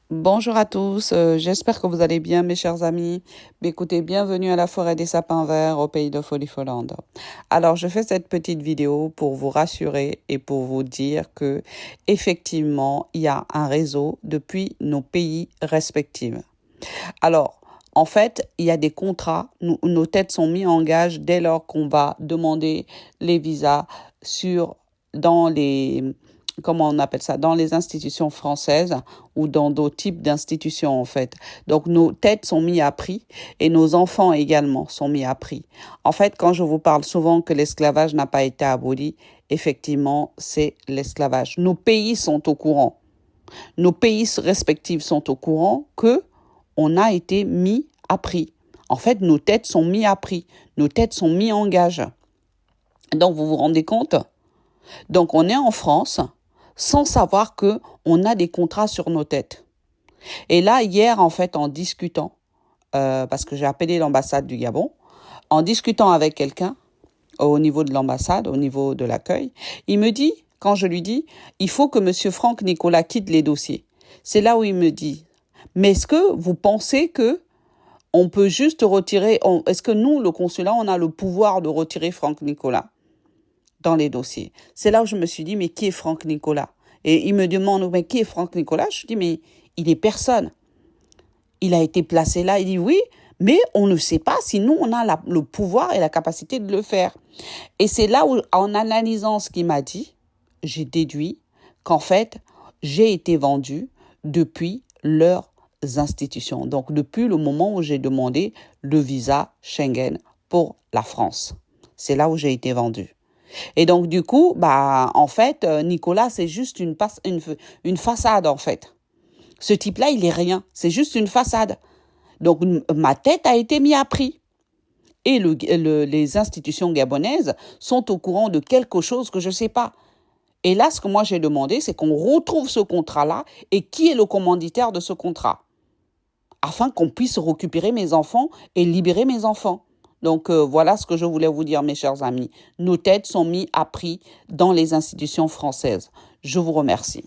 Bonjour à tous, j'espère que vous allez bien mes chers amis. Écoutez, bienvenue à la forêt des sapins verts au pays de Folie-Folande. Alors je fais cette petite vidéo pour vous rassurer et pour vous dire que effectivement il y a un réseau depuis nos pays respectifs. Alors en fait il y a des contrats, nos têtes sont mises en gage dès lors qu'on va demander les visas dans les comment on appelle ça, dans les institutions françaises ou dans d'autres types d'institutions en fait. Donc nos têtes sont mises à prix et nos enfants également sont mis à prix. En fait, quand je vous parle souvent que l'esclavage n'a pas été aboli, effectivement, c'est l'esclavage. Nos pays sont au courant. Nos pays respectifs sont au courant que on a été mis à prix. En fait, nos têtes sont mises à prix. Nos têtes sont mises en gage. Donc, vous vous rendez compte? Donc, on est en France sans savoir que on a des contrats sur nos têtes. Et là, hier, en fait, en discutant, parce que j'ai appelé l'ambassade du Gabon, en discutant avec quelqu'un au niveau de l'ambassade, au niveau de l'accueil, il me dit, quand je lui dis, il faut que monsieur Franck Nicolas quitte les dossiers. C'est là où il me dit, mais est-ce que vous pensez que on peut juste retirer, est-ce que nous, le consulat, on a le pouvoir de retirer Franck Nicolas dans les dossiers? C'est là où je me suis dit, mais qui est Franck Nicolas? Et il me demande, mais qui est Franck Nicolas? Je dis, mais il est personne. Il a été placé là. Il dit, oui, mais on ne sait pas si nous, on a le pouvoir et la capacité de le faire. Et c'est là où, en analysant ce qu'il m'a dit, j'ai déduit qu'en fait, j'ai été vendu depuis leurs institutions. Donc, depuis le moment où j'ai demandé le visa Schengen pour la France. C'est là où j'ai été vendu. Et donc, du coup, en fait, Nicolas, c'est juste une façade, en fait. Ce type-là, il est rien. C'est juste une façade. Donc, ma tête a été mise à prix. Et les institutions gabonaises sont au courant de quelque chose que je ne sais pas. Et là, ce que moi j'ai demandé, c'est qu'on retrouve ce contrat-là et qui est le commanditaire de ce contrat, afin qu'on puisse récupérer mes enfants et libérer mes enfants. Donc voilà ce que je voulais vous dire, mes chers amis. Nos têtes sont mises à prix dans les institutions françaises. Je vous remercie.